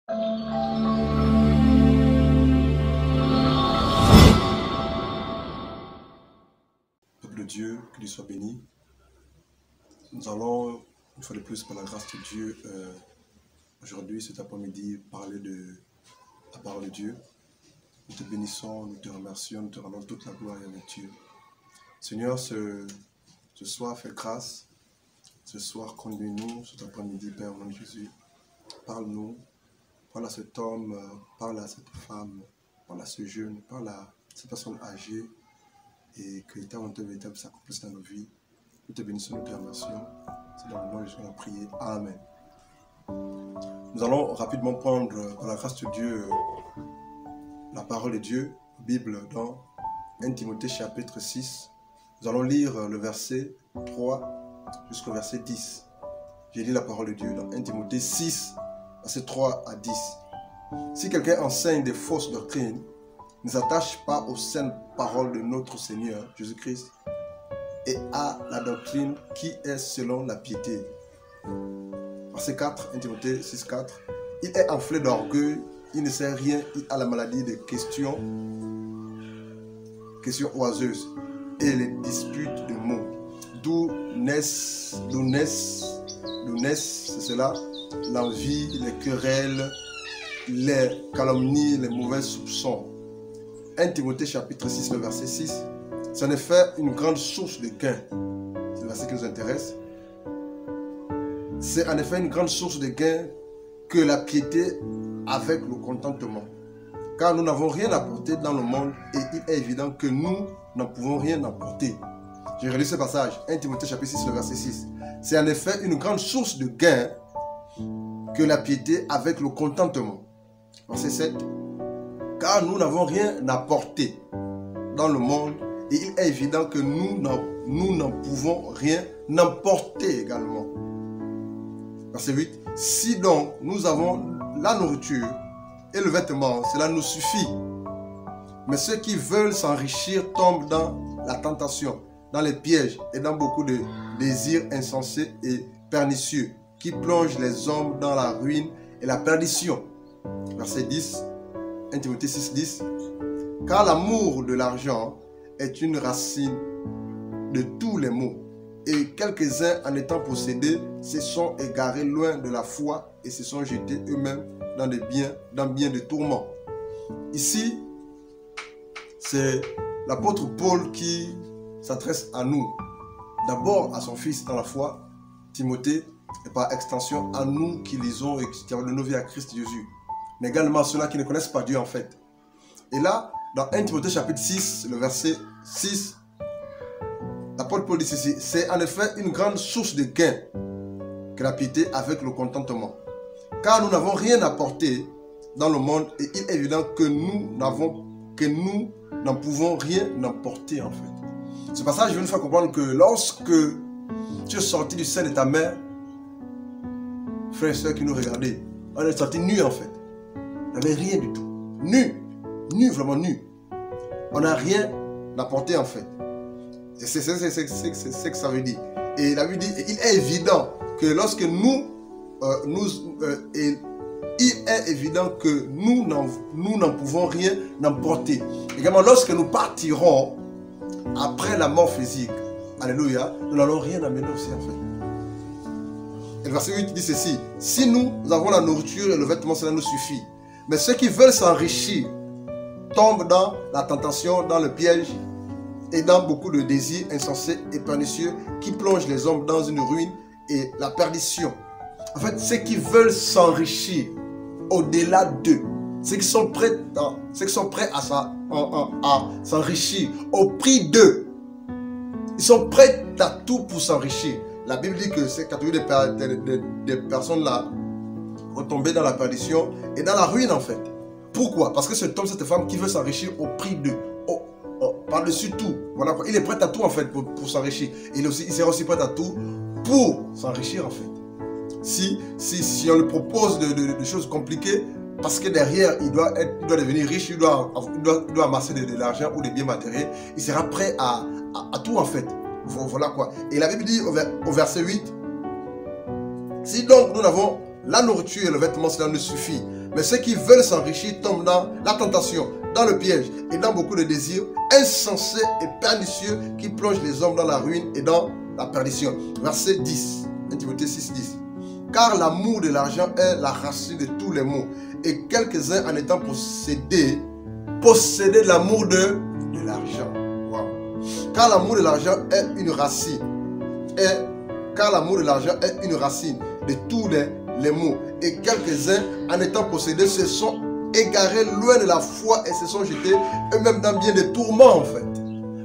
Peuple de Dieu, que Dieu soit béni. Nous allons, une fois de plus, par la grâce de Dieu, aujourd'hui, cet après-midi, parler de la parole de Dieu. Nous te bénissons, nous te remercions, nous te rendons toute la gloire et la Dieu. Seigneur, ce soir, fais grâce. Ce soir, conduis-nous, cet après-midi, Père, au nom de Jésus. Parle-nous, parle à cet homme, parle à cette femme, parle à ce jeune, parle à cette personne âgée, et que ta volonté véritable s'accomplisse dans nos vies. Nous te bénissons, nous te remercions. C'est dans le nom de Jésus qu'on a prié. Amen. Nous allons rapidement prendre, par la grâce de Dieu, la parole de Dieu, Bible, dans 1 Timothée chapitre 6. Nous allons lire le verset 3 jusqu'au verset 10. J'ai lu la parole de Dieu dans 1 Timothée 6, verset 3 à 10. Si quelqu'un enseigne des fausses doctrines, ne s'attache pas aux saintes paroles de notre Seigneur Jésus-Christ et à la doctrine qui est selon la piété. Verset 4, 1 Timothée 6, 4. Il est enflé d'orgueil, il ne sait rien, il a la maladie de questions oiseuses et les disputes de mots. D'où naissent, c'est cela, l'envie, les querelles, les calomnies, les mauvais soupçons. 1 Timothée chapitre 6, le verset 6, c'est en effet une grande source de gain. C'est le verset qui nous intéresse. C'est en effet une grande source de gain que la piété avec le contentement. Car nous n'avons rien à apporter dans le monde et il est évident que nous n'en pouvons rien apporter. J'ai relu ce passage, 1 Timothée chapitre 6, le verset 6. C'est en effet une grande source de gain que la piété avec le contentement. Verset 7. Car nous n'avons rien à apporter dans le monde et il est évident que nous n'en pouvons rien apporter également. Verset 8. Si donc nous avons la nourriture et le vêtement, cela nous suffit. Mais ceux qui veulent s'enrichir tombent dans la tentation, dans les pièges et dans beaucoup de désirs insensés et pernicieux qui plongent les hommes dans la ruine et la perdition. Verset 10, 1 Timothée 6, 10. Car l'amour de l'argent est une racine de tous les maux. Et quelques-uns, en étant possédés, se sont égarés loin de la foi et se sont jetés eux-mêmes dans bien de tourments. Ici, c'est l'apôtre Paul qui s'adresse à nous. D'abord à son fils dans la foi, Timothée, et par extension à nous qui lisons et qui avons nos vies à Christ Jésus. Mais également à ceux-là qui ne connaissent pas Dieu en fait. Et là, dans 1 Timothée chapitre 6, le verset 6, l'apôtre Paul dit ceci, c'est en effet une grande source de gain que la piété avec le contentement. Car nous n'avons rien à porter dans le monde et il est évident que nous n'en pouvons rien apporter en fait. Ce passage veut nous faire comprendre que lorsque tu es sorti du sein de ta mère, frères et sœurs qui nous regardaient, on est sorti nu en fait. On n'avait rien du tout. Nu, vraiment nu. On n'a rien à porter en fait. C'est ce que ça veut dire. Et la Bible dit, il est évident que lorsque il est évident que nous n'en pouvons rien apporter. Également, lorsque nous partirons après la mort physique, alléluia, nous n'allons rien amener aussi en fait. Et le verset 8 dit ceci, si nous avons la nourriture et le vêtement, cela nous suffit. Mais ceux qui veulent s'enrichir tombent dans la tentation, dans le piège et dans beaucoup de désirs insensés et pernicieux qui plongent les hommes dans une ruine et la perdition. En fait, ceux qui veulent s'enrichir au-delà d'eux, ceux qui sont prêts à s'enrichir au prix d'eux, ils sont prêts à tout pour s'enrichir. La Bible dit que ces catégories des personnes là vont tomber dans la perdition et dans la ruine en fait. Pourquoi? Parce que cet homme, cette femme qui veut s'enrichir au prix d'eux, par-dessus tout. Voilà quoi. Il est prêt à tout en fait pour s'enrichir. Il sera aussi prêt à tout pour s'enrichir en fait. Si on lui propose de choses compliquées, parce que derrière il doit devenir riche, il doit amasser de l'argent ou des biens matériels, il sera prêt à tout en fait. Voilà quoi. Et la Bible dit au verset 8, si donc nous n'avons la nourriture et le vêtement, cela ne suffit. Mais ceux qui veulent s'enrichir tombent dans la tentation, dans le piège et dans beaucoup de désirs insensés et pernicieux qui plongent les hommes dans la ruine et dans la perdition. Verset 10, 1 Timothée 6, 10. Car l'amour de l'argent est la racine de tous les maux. Et quelques-uns en étant possédés l'amour de l'argent. Wow. Car l'amour de l'argent est une racine. Car l'amour de l'argent est une racine de tous les maux. Et quelques-uns en étant possédés se sont égarés loin de la foi et se sont jetés eux-mêmes dans bien des tourments en fait.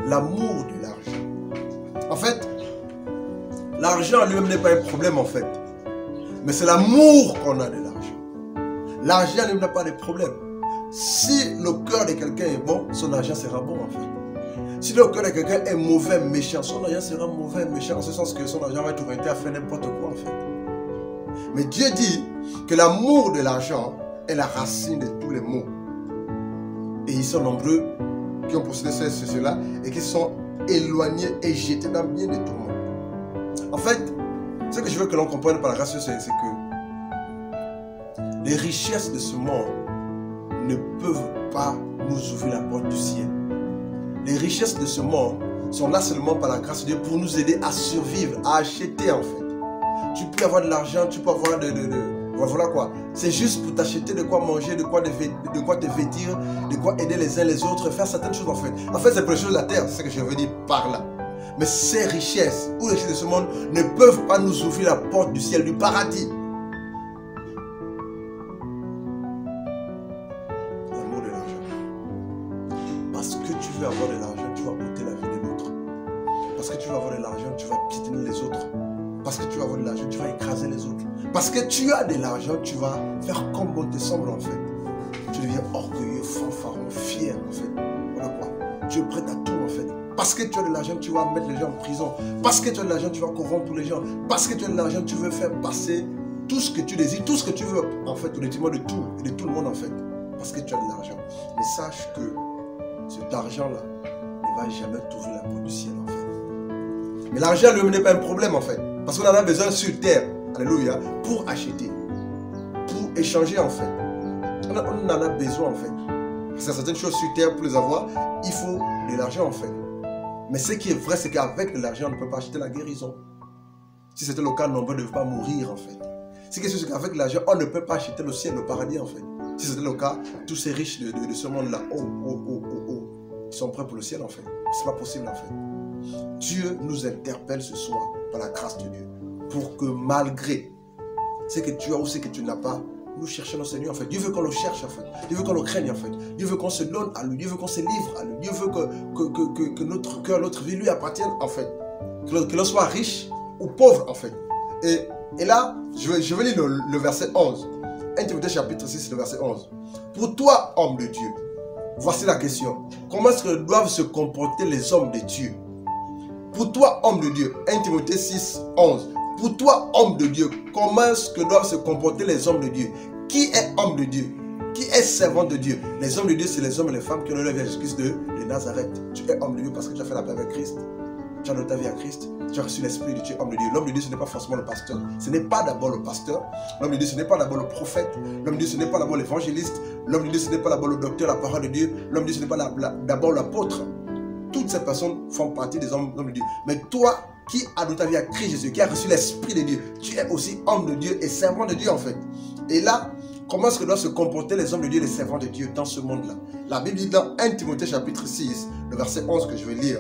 L'amour de l'argent. En fait, l'argent lui-même n'est pas un problème en fait. Mais c'est l'amour qu'on a de l'argent. L'argent lui-même n'a pas de problème. Si le cœur de quelqu'un est bon, son argent sera bon en fait. Si le cœur de quelqu'un est mauvais, méchant, son argent sera mauvais, méchant, en ce sens que son argent va être orienté à faire n'importe quoi en fait. Mais Dieu dit que l'amour de l'argent est la racine de tous les maux. Et ils sont nombreux qui ont possédé cela et qui sont éloignés et jetés dans bien des tourments. En fait, ce que je veux que l'on comprenne par la grâce, c'est que les richesses de ce monde ne peuvent pas nous ouvrir la porte du ciel. Les richesses de ce monde sont là seulement par la grâce de Dieu pour nous aider à survivre, à acheter en fait. Tu peux avoir de l'argent, tu peux avoir voilà quoi. C'est juste pour t'acheter de quoi manger, de quoi te vêtir, de quoi aider les uns les autres, faire certaines choses en fait. En fait, c'est pour les choses de la terre, c'est ce que je veux dire par là. Mais ces richesses ou les richesses de ce monde ne peuvent pas nous ouvrir la porte du ciel, du paradis. L'amour de l'argent. Parce que tu veux avoir de l'argent, tu vas ôter la vie de l'autre. Parce que tu veux avoir de l'argent, tu vas piétiner les autres. Parce que tu vas avoir de l'argent, tu vas écraser les autres. Parce que tu as de l'argent, tu vas faire comme bon te semble en fait. Tu deviens orgueilleux, fanfaron, fier en fait. Voilà quoi. Tu es prêt à tout en fait. Parce que tu as de l'argent, tu vas mettre les gens en prison. Parce que tu as de l'argent, tu vas corrompre tous les gens. Parce que tu as de l'argent, tu veux faire passer tout ce que tu désires, tout ce que tu veux en fait, au détriment de tout et de tout le monde en fait. Parce que tu as de l'argent. Mais sache que cet argent-là ne va jamais t'ouvrir la porte du ciel en fait. Mais l'argent lui n'est pas un problème en fait. Parce qu'on en a besoin sur terre, alléluia, pour acheter, pour échanger en fait. On en a besoin en fait. Parce qu'il y a certaines choses sur terre, pour les avoir, il faut de l'argent en fait. Mais ce qui est vrai, c'est qu'avec de l'argent, on ne peut pas acheter la guérison. Si c'était le cas, nombreux ne peuvent pas mourir en fait. Ce qui est sûr, c'est qu'avec l'argent, on ne peut pas acheter le ciel, le paradis en fait. Si c'était le cas, tous ces riches de ce monde-là, ils sont prêts pour le ciel en fait. C'est pas possible en fait. Dieu nous interpelle ce soir par la grâce de Dieu pour que malgré ce que tu as ou ce que tu n'as pas, nous cherchons le Seigneur en fait. Dieu veut qu'on le cherche en fait. Dieu veut qu'on le craigne en fait. Dieu veut qu'on se donne à lui. Dieu veut qu'on se livre à lui. Dieu veut que notre cœur, notre vie lui appartienne en fait. Que l'on soit riche ou pauvre en fait. Et là, je vais lire le verset 11. 1 Timothée chapitre 6, le verset 11. Pour toi, homme de Dieu, voici la question. Comment est-ce que doivent se comporter les hommes de Dieu? Pour toi, homme de Dieu, 1 Timothée 6, 11. Pour toi, homme de Dieu, comment est-ce que doivent se comporter les hommes de Dieu? Qui est homme de Dieu? Qui est servant de Dieu? Les hommes de Dieu, c'est les hommes et les femmes qui ont levé Jésus-Christ de Nazareth. Tu es homme de Dieu parce que tu as fait la paix avec Christ. Tu as donné ta vie à Christ. Tu as reçu l'Esprit de Dieu, homme de Dieu. L'homme de Dieu, ce n'est pas forcément le pasteur. Ce n'est pas d'abord le pasteur. L'homme de Dieu, ce n'est pas d'abord le prophète. L'homme de Dieu, ce n'est pas d'abord l'évangéliste. L'homme de Dieu, ce n'est pas d'abord le docteur, la parole de Dieu. L'homme de Dieu, ce n'est pas d'abord l'apôtre. Toutes ces personnes font partie des hommes de Dieu. Mais toi, qui as donné ta vie à Christ Jésus, qui a reçu l'Esprit de Dieu, tu es aussi homme de Dieu et servant de Dieu en fait. Et là, comment est-ce que doivent se comporter les hommes de Dieu et les servants de Dieu dans ce monde-là? La Bible dit dans 1 Timothée chapitre 6, le verset 11 que je vais lire.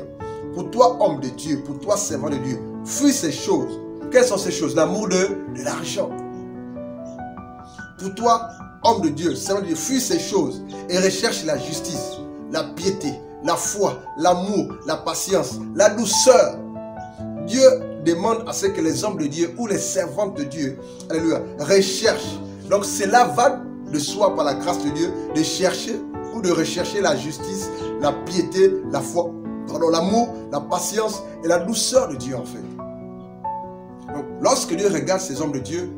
Pour toi, homme de Dieu, pour toi, servant de Dieu, fuis ces choses. Quelles sont ces choses? L'amour de l'argent. Pour toi, homme de Dieu, servant de Dieu, fuis ces choses et recherche la justice, la piété, la foi, l'amour, la patience, la douceur. Dieu demande à ce que les hommes de Dieu ou les servantes de Dieu, alléluia, recherchent. Donc cela va de soi par la grâce de Dieu de chercher ou de rechercher la justice, la piété, la foi, l'amour, la patience et la douceur de Dieu en fait. Donc lorsque Dieu regarde ces hommes de Dieu,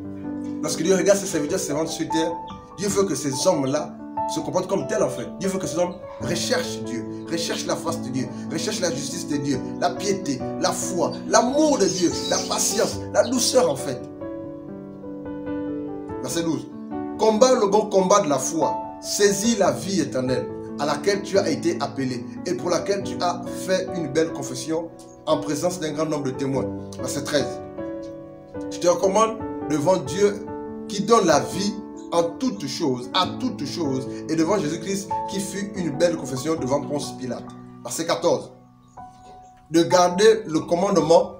lorsque Dieu regarde ses serviteurs, ses servantes sur terre, Dieu veut que ces hommes-là se comportent comme tels en fait. Dieu veut que ces hommes recherchent Dieu, recherchent la face de Dieu, recherchent la justice de Dieu, la piété, la foi, l'amour de Dieu, la patience, la douceur en fait. Verset 12. Combat le bon combat de la foi. Saisis la vie éternelle à laquelle tu as été appelé et pour laquelle tu as fait une belle confession en présence d'un grand nombre de témoins. Verset 13. Je te recommande devant Dieu qui donne la vie en toutes choses, à toutes choses, et devant Jésus-Christ qui fut une belle confession devant Ponce Pilate. Verset 14. De garder le commandement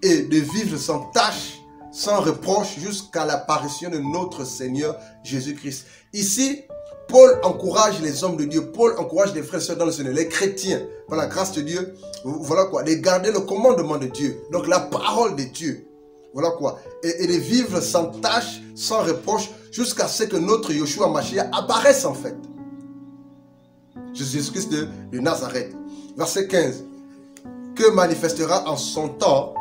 et de vivre sans tâche, sans reproche, jusqu'à l'apparition de notre Seigneur Jésus-Christ. Ici, Paul encourage les hommes de Dieu, Paul encourage les frères et sœurs dans le Seigneur, les chrétiens, par la grâce de Dieu, voilà quoi, de garder le commandement de Dieu, donc la parole de Dieu, voilà quoi, et de vivre sans tâche, sans reproche, jusqu'à ce que notre Yoshua Mashiach apparaisse en fait. Jésus-Christ de Nazareth. Verset 15. Que manifestera en son temps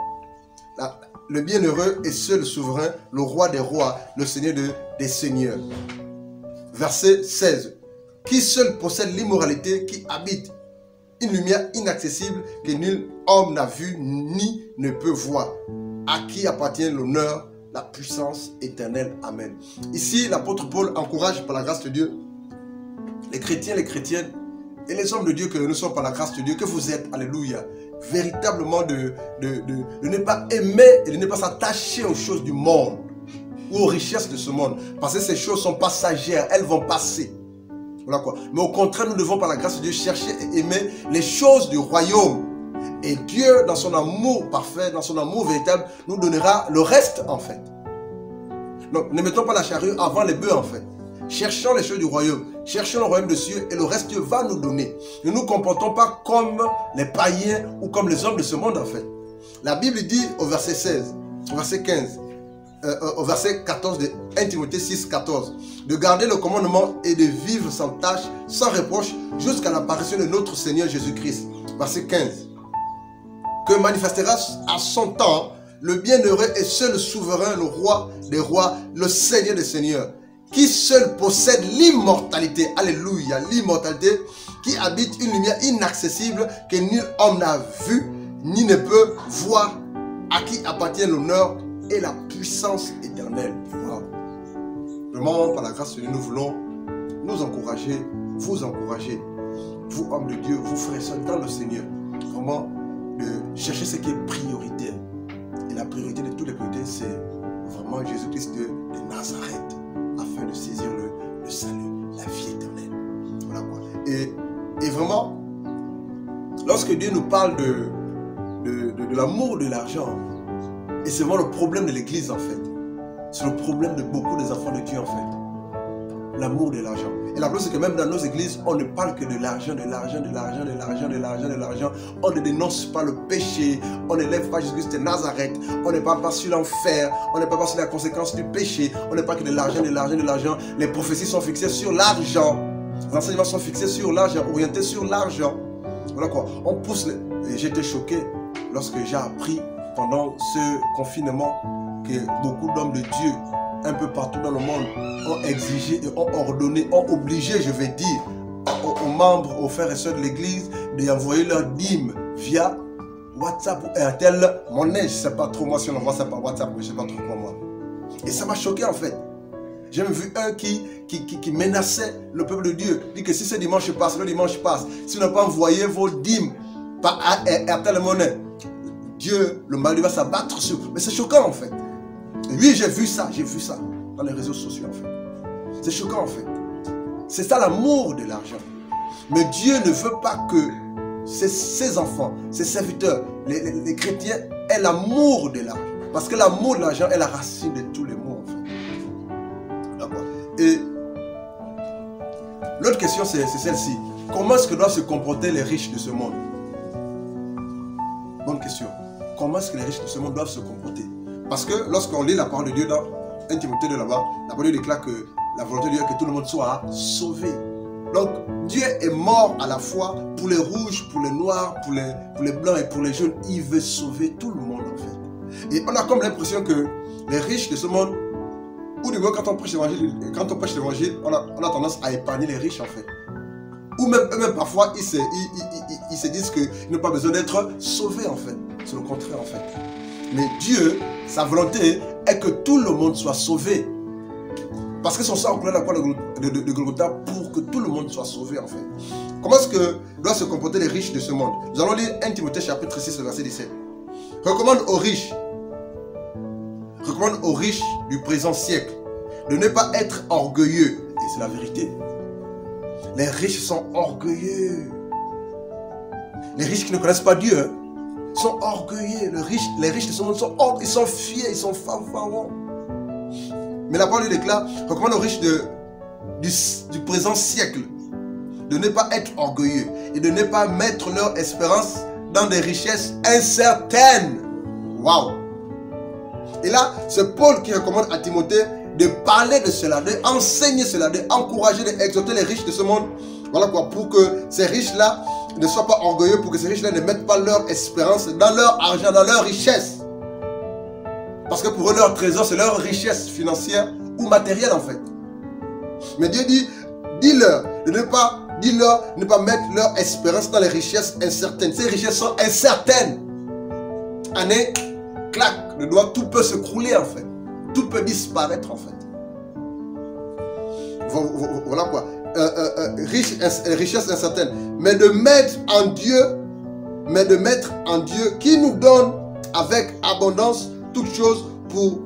le bienheureux et seul souverain, le roi des rois, le Seigneur des seigneurs. Verset 16. Qui seul possède l'immoralité, qui habite une lumière inaccessible que nul homme n'a vu ni ne peut voir, à qui appartient l'honneur, la puissance éternelle. Amen. Ici, l'apôtre Paul encourage par la grâce de Dieu les chrétiens, les chrétiennes et les hommes de Dieu que nous sommes par la grâce de Dieu, que vous êtes, alléluia, véritablement de ne pas aimer et de ne pas s'attacher aux choses du monde ou aux richesses de ce monde, parce que ces choses sont passagères, elles vont passer. Voilà quoi. Mais au contraire, nous devons par la grâce de Dieu chercher et aimer les choses du royaume. Et Dieu, dans son amour parfait, dans son amour véritable, nous donnera le reste en fait. Donc, ne mettons pas la charrue avant les bœufs en fait. Cherchons les choses du royaume, cherchons le royaume de Dieu et le reste Dieu va nous donner. Ne nous comportons pas comme les païens ou comme les hommes de ce monde en fait. La Bible dit au verset 16, au verset 15, au verset 14 de 1 Timothée 6, 14, de garder le commandement et de vivre sans tâche, sans reproche, jusqu'à l'apparition de notre Seigneur Jésus-Christ. Verset 15. Que manifestera à son temps le bienheureux et seul souverain, le roi des rois, le Seigneur des seigneurs, qui seul possède l'immortalité, alléluia, l'immortalité, qui habite une lumière inaccessible que nul homme n'a vu, ni ne peut voir, à qui appartient l'honneur et la puissance éternelle. Wow. Vraiment, par la grâce de Dieu, nous voulons nous encourager, vous, hommes de Dieu, vous frères et sœurs dans le Seigneur, vraiment de chercher ce qui est prioritaire. Et la priorité de toutes les priorités, c'est vraiment Jésus-Christ de Nazareth, afin de saisir le salut, la vie éternelle. Voilà quoi. Et vraiment, lorsque Dieu nous parle de l'amour de l'argent, et c'est vraiment le problème de l'église en fait, c'est le problème de beaucoup des enfants de Dieu en fait, l'amour de l'argent. Et la preuve c'est que même dans nos églises, on ne parle que de l'argent, de l'argent, de l'argent, de l'argent, de l'argent, de l'argent. On ne dénonce pas le péché, on n'élève pas Jésus-Christ de Nazareth, on ne parle pas sur l'enfer, on ne parle pas sur la conséquence du péché, on ne parle que de l'argent, de l'argent, de l'argent. Les prophéties sont fixées sur l'argent, les enseignements sont fixés sur l'argent, orientés sur l'argent. Voilà quoi, on pousse les... J'étais choqué lorsque j'ai appris pendant ce confinement que beaucoup d'hommes de Dieu un peu partout dans le monde ont exigé et ont ordonné, ont obligé, je vais dire, aux membres, aux frères et sœurs de l'église d'envoyer leur dîme via WhatsApp ou Airtel Monnaie. Je ne sais pas trop moi si on envoie ça par WhatsApp, mais je ne sais pas trop pour moi. Et ça m'a choqué en fait. J'ai même vu un qui menaçait le peuple de Dieu. Il dit que si ce dimanche passe, le dimanche passe. Si vous n'avez pas envoyé vos dîmes par Airtel Monnaie, Dieu, le mal va s'abattre sur vous. Mais c'est choquant en fait. Et oui, j'ai vu ça dans les réseaux sociaux en fait. C'est choquant en fait. C'est ça l'amour de l'argent. Mais Dieu ne veut pas que ses enfants, ses serviteurs, les chrétiens aient l'amour de l'argent. Parce que l'amour de l'argent est la racine de tous les maux en fait. D'accord. Et l'autre question c'est celle-ci. Comment est-ce que doivent se comporter les riches de ce monde? Bonne question. Comment est-ce que les riches de ce monde doivent se comporter? Parce que lorsqu'on lit la parole de Dieu dans 1 Timothée de là-bas, la parole de Dieu déclare que la volonté de Dieu est que tout le monde soit sauvé. Donc Dieu est mort à la fois pour les rouges, pour les noirs, pour les blancs et pour les jaunes. Il veut sauver tout le monde en fait. Et on a comme l'impression que les riches de ce monde, ou du moins quand on prêche l'évangile, on a tendance à épargner les riches en fait. Ou même eux-mêmes parfois ils se disent qu'ils n'ont pas besoin d'être sauvés en fait. C'est le contraire en fait. Mais Dieu, sa volonté est que tout le monde soit sauvé. Parce que son sang a coulé la croix de Golgotha pour que tout le monde soit sauvé en fait. Comment est-ce que doivent se comporter les riches de ce monde? Nous allons lire 1 Timothée chapitre 6, verset 17. Recommande aux riches du présent siècle de ne pas être orgueilleux. Et c'est la vérité. Les riches sont orgueilleux. Les riches qui ne connaissent pas Dieu sont orgueilleux. Les riches de ce monde sont orgueilleux, ils sont fiers, ils sont fanfarons. Mais la parole déclare, recommande aux riches du présent siècle de ne pas être orgueilleux et de ne pas mettre leur espérance dans des richesses incertaines. Waouh! Et là, c'est Paul qui recommande à Timothée de parler de cela, d'enseigner cela, d'encourager, d'exhorter les riches de ce monde. Voilà quoi, pour que ces riches-là ne soient pas orgueilleux, pour que ces riches-là ne mettent pas leur espérance dans leur argent, dans leur richesse. Parce que pour eux, leur trésor, c'est leur richesse financière ou matérielle en fait. Mais Dieu dit, dis-leur de ne pas mettre leur espérance dans les richesses incertaines. Ces richesses sont incertaines. Année, clac, le doigt, tout peut se crouler en fait. Tout peut disparaître en fait. Voilà quoi. Richesse incertaine. Mais de mettre en Dieu qui nous donne avec abondance toutes choses pour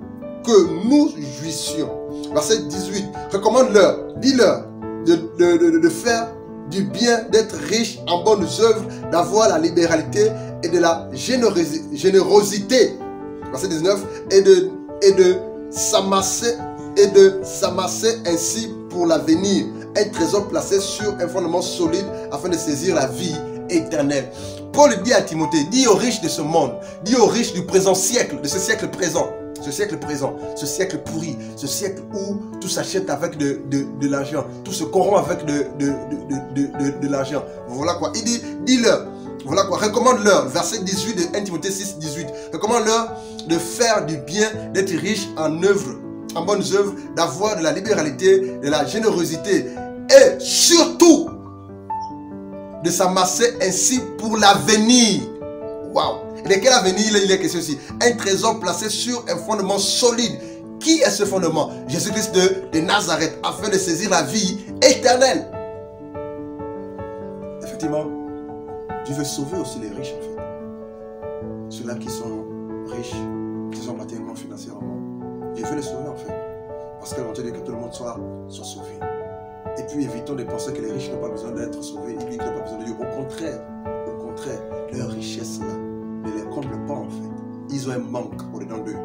que nous jouissions. Verset 18. Recommande-leur, dis-leur de faire du bien, d'être riche en bonnes œuvres, d'avoir la libéralité et de la générosité. Verset 19. Et de s'amasser ainsi pour l'avenir, un trésor placé sur un fondement solide afin de saisir la vie éternelle. Paul dit à Timothée, dis aux riches de ce monde, dis aux riches du présent siècle, de ce siècle présent, ce siècle pourri, ce siècle où tout s'achète avec de l'argent, tout se corrompt avec de l'argent. Voilà quoi. Il dit, dis-leur, voilà quoi, recommande-leur, verset 18 de 1 Timothée 6, 18, recommande-leur de faire du bien, d'être riche en bonnes œuvres, d'avoir de la libéralité, de la générosité et surtout de s'amasser ainsi pour l'avenir. Waouh! Et de quel avenir il est question ici? Un trésor placé sur un fondement solide. Qui est ce fondement? Jésus-Christ de Nazareth, afin de saisir la vie éternelle. Effectivement, Dieu veut sauver aussi les riches en fait. Ceux-là qui sont riches, qui sont matériellement, financièrement. Dieu veut les sauver en fait. Parce qu'elle va te dire que tout le monde soit sauvé. Et puis évitons de penser que les riches n'ont pas besoin d'être sauvés. Ils n'ont pas besoin de Dieu. Au contraire, leur richesse là ne les comble pas en fait. Ils ont un manque au-dedans d'eux.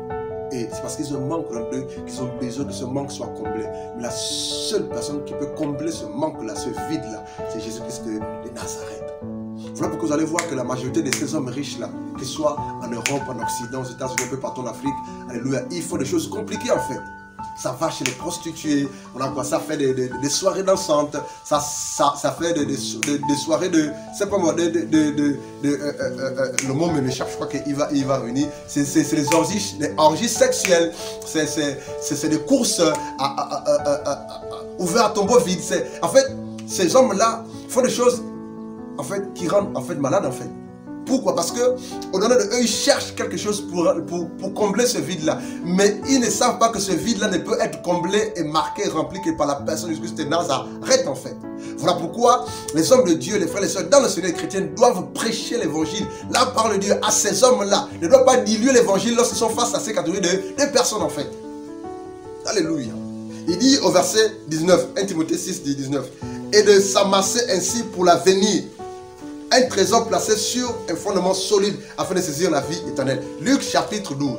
Et c'est parce qu'ils ont un manque au-dedans d'eux qu'ils ont besoin que ce manque soit comblé. Mais la seule personne qui peut combler ce manque-là, ce vide-là, c'est Jésus-Christ de Nazareth. Voilà pourquoi vous allez voir que la majorité de ces hommes riches-là, qu'ils soient en Europe, en Occident, aux États-Unis, un peu partout en Afrique, alléluia, ils font des choses compliquées en fait. Ça va chez les prostituées, voilà quoi, ça fait des soirées dansantes, ça fait des soirées de, c'est pas moi, le mot me m'échappe, je crois qu'il va venir, c'est des orgies sexuelles, c'est des courses ouvertes à tombeau vide, en fait, ces hommes-là font des choses, en fait, qui rendent, en fait, malades, en fait. Pourquoi? Parce que au-delà de eux, ils cherchent quelque chose pour combler ce vide-là. Mais ils ne savent pas que ce vide-là ne peut être comblé et marqué, rempli que par la personne de Jésus-Christ de Nazareth en fait. Voilà pourquoi les hommes de Dieu, les frères et les sœurs, dans le Seigneur chrétien, doivent prêcher l'évangile. La parole de Dieu à ces hommes-là ne doit pas diluer l'évangile lorsqu'ils sont face à ces catégories de personnes en fait. Alléluia. Il dit au verset 19, 1 Timothée 6, 19, et de s'amasser ainsi pour l'avenir. Un trésor placé sur un fondement solide afin de saisir la vie éternelle. Luc chapitre 12.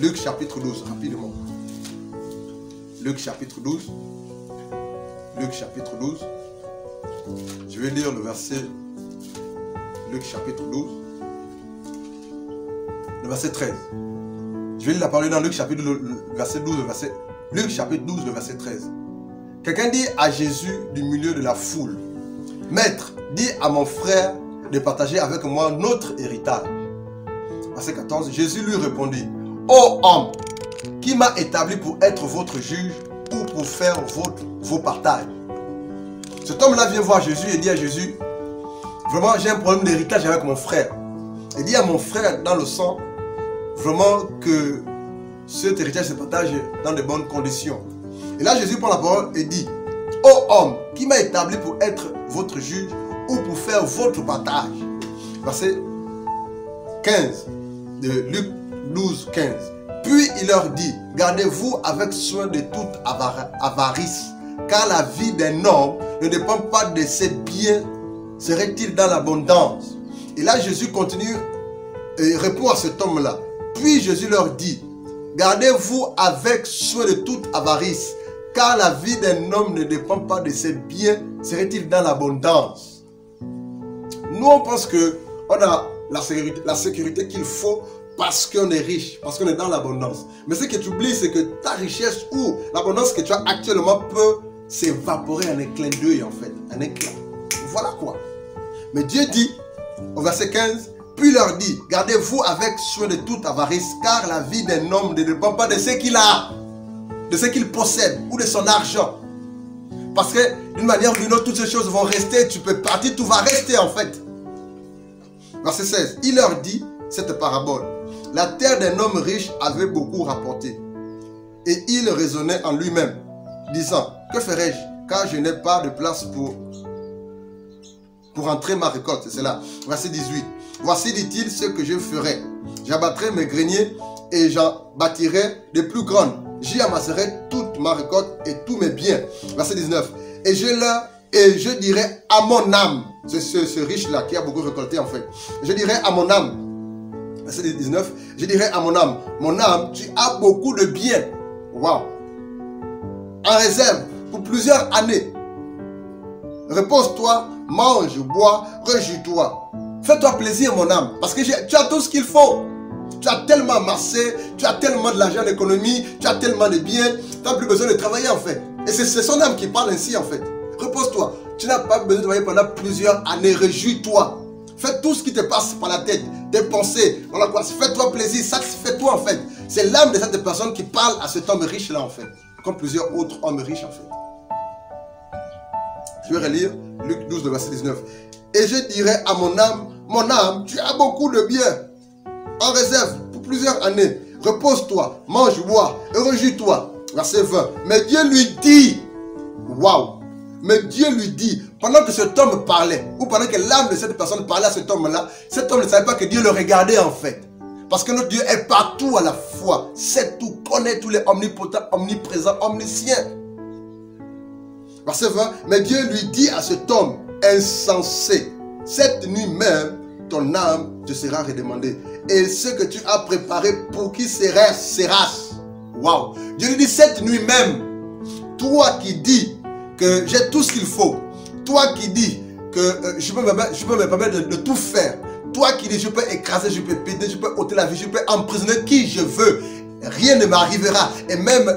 Luc chapitre 12, rapidement. Luc chapitre 12. Luc chapitre 12. Je vais lire le verset. Luc chapitre 12. Le verset 13. Je vais lire la parole dans Luc chapitre 12, le verset 12, Luc chapitre 12, le verset 13. Quelqu'un dit à Jésus du milieu de la foule, Maître, dis à mon frère de partager avec moi notre héritage. Verset 14, Jésus lui répondit, ô homme, qui m'a établi pour être votre juge ou pour faire vos partages? Cet homme-là vient voir Jésus et dit à Jésus, vraiment j'ai un problème d'héritage avec mon frère. Il dit à mon frère dans le sang, vraiment que cet héritage se partage dans de bonnes conditions. Et là, Jésus prend la parole et dit, ô homme, qui m'a établi pour être votre juge ou pour faire votre partage? Verset 15 de Luc 12, 15. Puis il leur dit, gardez-vous avec soin de toute avarice, car la vie d'un homme ne dépend pas de ses biens, serait-il dans l'abondance? Et là, Jésus continue et répond à cet homme-là. Puis Jésus leur dit, gardez-vous avec soin de toute avarice, car la vie d'un homme ne dépend pas de ses biens, serait-il dans l'abondance? Nous, on pense qu'on a la sécurité qu'il faut parce qu'on est riche, parce qu'on est dans l'abondance. Mais ce que tu oublies, c'est que ta richesse ou l'abondance que tu as actuellement peut s'évaporer en un clin d'œil, en fait, un éclat. Voilà quoi. Mais Dieu dit, au verset 15, puis leur dit, gardez-vous avec soin de toute avarice, car la vie d'un homme ne dépend pas de ce qu'il a, de ce qu'il possède ou de son argent. Parce que d'une manière ou d'une autre, toutes ces choses vont rester, tu peux partir, tout va rester en fait. Verset 16, il leur dit cette parabole. La terre d'un homme riche avait beaucoup rapporté. Et il raisonnait en lui-même, disant, que ferai-je, car je n'ai pas de place pour entrer ma récolte. C'est cela. Verset 18. Voici, dit-il, ce que je ferai. J'abattrai mes greniers et j'en bâtirai de plus grandes. J'y amasserai toute ma récolte et tous mes biens. Verset 19. Et je dirai à mon âme, c'est ce riche-là qui a beaucoup récolté en fait. Je dirai à mon âme, verset 19, je dirai à mon âme, tu as beaucoup de biens. Waouh! En réserve pour plusieurs années. Repose-toi, mange, bois, réjouis-toi. Fais-toi plaisir, mon âme, parce que tu as tout ce qu'il faut. Tu as tellement amassé, tu as tellement de l'argent en économie, tu as tellement de biens, tu n'as plus besoin de travailler en fait. Et c'est son âme qui parle ainsi en fait. Repose-toi, tu n'as pas besoin de travailler pendant plusieurs années, réjouis-toi. Fais tout ce qui te passe par la tête, tes pensées, voilà quoi. Fais-toi plaisir, satisfais-toi en fait. C'est l'âme de cette personne qui parle à cet homme riche là en fait, comme plusieurs autres hommes riches en fait. Je vais relire Luc 12, le verset 19. Et je dirai à mon âme, tu as beaucoup de biens en réserve pour plusieurs années. Repose-toi, mange, bois et réjouis-toi. Verset 20. Mais Dieu lui dit, waouh, mais Dieu lui dit, pendant que cet homme parlait, ou pendant que l'âme de cette personne parlait à cet homme-là, cet homme ne savait pas que Dieu le regardait en fait. Parce que notre Dieu est partout à la fois, sait tout, connaît tous les omnipotents, omniprésents, omniscients. Verset 20. Mais Dieu lui dit à cet homme insensé, cette nuit même, ton âme te sera redemandée. Et ce que tu as préparé pour qui sera. Waouh! Dieu lui dit cette nuit même, toi qui dis que j'ai tout ce qu'il faut, toi qui dis que je peux me permettre de tout faire, toi qui dis je peux écraser, je peux péter, je peux ôter la vie, je peux emprisonner qui je veux, rien ne m'arrivera. Et même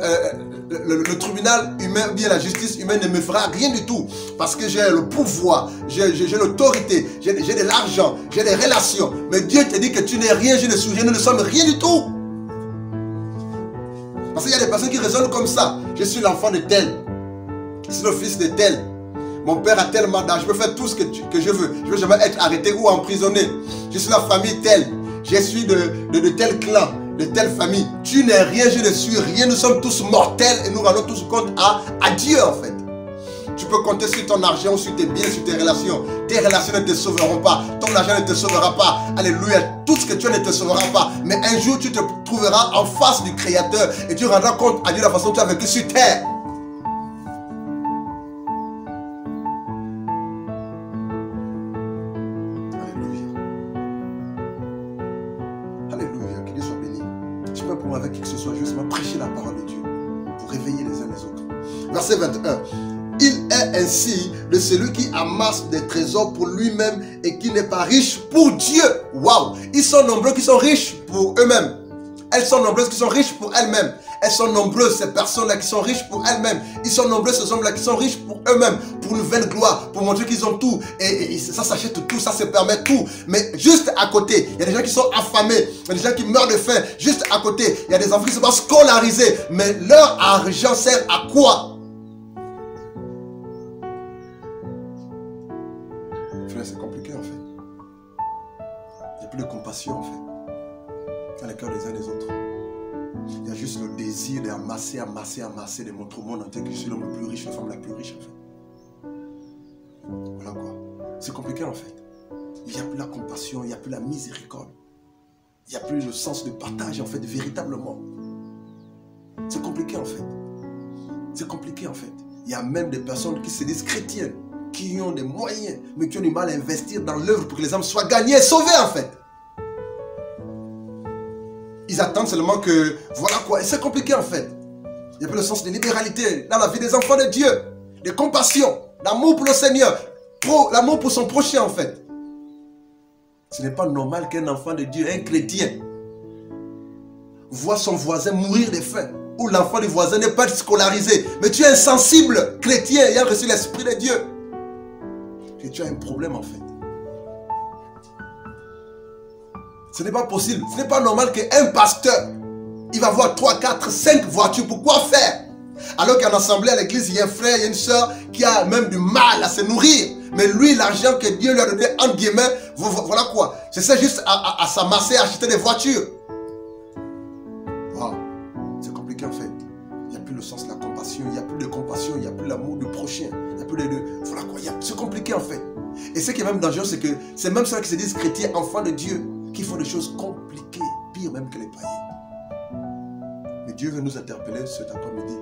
le tribunal humain, bien la justice humaine ne me fera rien du tout. Parce que j'ai le pouvoir, j'ai l'autorité, j'ai de l'argent, j'ai des relations. Mais Dieu te dit que tu n'es rien, je ne suis rien, nous ne sommes rien du tout. Parce qu'il y a des personnes qui raisonnent comme ça. Je suis l'enfant de tel, je suis le fils de tel. Mon père a tel mandat, je peux faire tout ce que je veux. Je ne veux jamais être arrêté ou emprisonné. Je suis la famille telle, je suis de tel clan, de telle famille. Tu n'es rien, je ne suis rien. Nous sommes tous mortels et nous rendons tous compte à Dieu en fait. Tu peux compter sur ton argent, sur tes biens, sur tes relations. Tes relations ne te sauveront pas. Ton argent ne te sauvera pas. Alléluia. Tout ce que tu as ne te sauvera pas. Mais un jour, tu te trouveras en face du Créateur et tu rendras compte à Dieu de la façon dont tu as vécu sur terre. Avec qui que ce soit, justement prêcher la parole de Dieu pour réveiller les uns les autres. Verset 21. Il est ainsi de celui qui amasse des trésors pour lui-même et qui n'est pas riche pour Dieu. Waouh! Ils sont nombreux qui sont riches pour eux-mêmes. Elles sont nombreuses qui sont riches pour elles-mêmes. Elles sont nombreuses ces personnes-là qui sont riches pour elles-mêmes. Ils sont nombreux ces hommes-là qui sont riches pour eux-mêmes, pour une vaine gloire, pour montrer qu'ils ont tout. Et ça s'achète tout, ça se permet tout. Mais juste à côté, il y a des gens qui sont affamés, il y a des gens qui meurent de faim. Juste à côté, il y a des enfants qui se sont scolarisés. Mais leur argent sert à quoi? Frère, c'est compliqué en fait. Il n'y a plus de compassion en fait dans les cœurs des uns des autres. Il y a juste le désir d'amasser, de montrer au monde entier que je suis l'homme le plus riche, la femme la plus riche en fait. Voilà quoi. C'est compliqué en fait. Il n'y a plus la compassion, il n'y a plus la miséricorde. Il n'y a plus le sens de partage en fait, véritablement. C'est compliqué en fait. C'est compliqué en fait. Il y a même des personnes qui se disent chrétiennes, qui ont des moyens, mais qui ont du mal à investir dans l'œuvre pour que les âmes soient gagnées, sauvées en fait. Ils attendent seulement que, voilà quoi, et c'est compliqué en fait. Il n'y a plus le sens de libéralité dans la vie des enfants de Dieu, de compassion, d'amour pour le Seigneur, l'amour pour son prochain en fait. Ce n'est pas normal qu'un enfant de Dieu, un chrétien, voit son voisin mourir de faim, ou l'enfant du voisin n'est pas scolarisé, mais tu es insensible, chrétien, ayant reçu l'Esprit de Dieu. Et tu as un problème en fait. Ce n'est pas possible, ce n'est pas normal qu'un pasteur, il va avoir 3, 4, 5 voitures, pour quoi faire? Alors qu'en assemblée à l'église, il y a un frère, il y a une soeur qui a même du mal à se nourrir. Mais lui, l'argent que Dieu lui a donné, entre guillemets, voilà quoi. C'est ça juste à s'amasser, à acheter des voitures. Wow. C'est compliqué en fait. Il n'y a plus le sens de la compassion, il n'y a plus de compassion, il n'y a plus l'amour du prochain. Il n'y a plus de... Voilà quoi, c'est compliqué en fait. Et ce qui est même dangereux, c'est que c'est même ceux qui se disent chrétiens, enfants de Dieu, qui font des choses compliquées, pire même que les païens. Mais Dieu veut nous interpeller cet après-midi.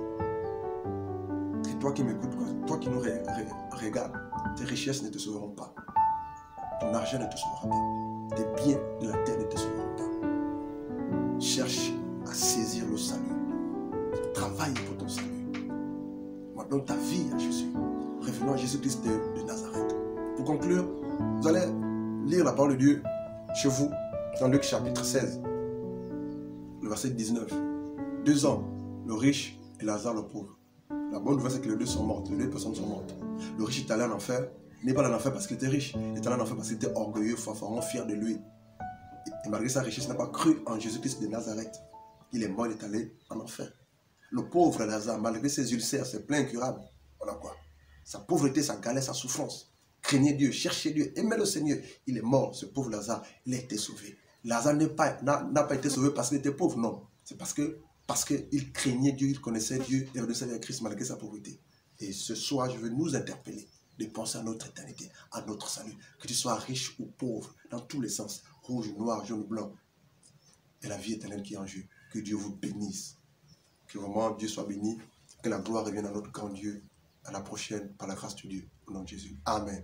Et toi qui m'écoutes, toi qui nous regardes, tes richesses ne te sauveront pas. Ton argent ne te sauvera pas. Tes biens de la terre ne te sauveront pas. Cherche à saisir le salut. Travaille pour ton salut. Donne ta vie à Jésus. Revenons à Jésus-Christ de Nazareth. Pour conclure, vous allez lire la parole de Dieu chez vous dans Luc chapitre 16, le verset 19. 2 hommes, le riche et Lazare le pauvre. La bonne nouvelle, c'est que les deux sont mortes, les deux personnes sont mortes. Le riche est allé en enfer. Il n'est pas allé en enfer parce qu'il était riche. Il est allé en enfer parce qu'il était orgueilleux, fanfaron, fier de lui. Et malgré sa richesse, il n'a pas cru en Jésus-Christ de Nazareth. Il est mort, il est allé en enfer. Le pauvre Lazare, malgré ses ulcères, ses plaies incurables, voilà quoi. Sa pauvreté, sa galère, sa souffrance. Craignez Dieu, cherchez Dieu, aimez le Seigneur. Il est mort, ce pauvre Lazare, il a été sauvé. Lazare n'a pas été sauvé parce qu'il était pauvre, non. C'est parce qu'il craignait Dieu, il connaissait Dieu, il a donné sa vie à Christ malgré sa pauvreté. Et ce soir, je veux nous interpeller de penser à notre éternité, à notre salut. Que tu sois riche ou pauvre, dans tous les sens, rouge, noir, jaune, blanc. Et la vie éternelle qui est en jeu. Que Dieu vous bénisse. Que vraiment Dieu soit béni. Que la gloire revienne à notre grand Dieu. À la prochaine, par la grâce de Dieu. Au nom de Jésus. Amen.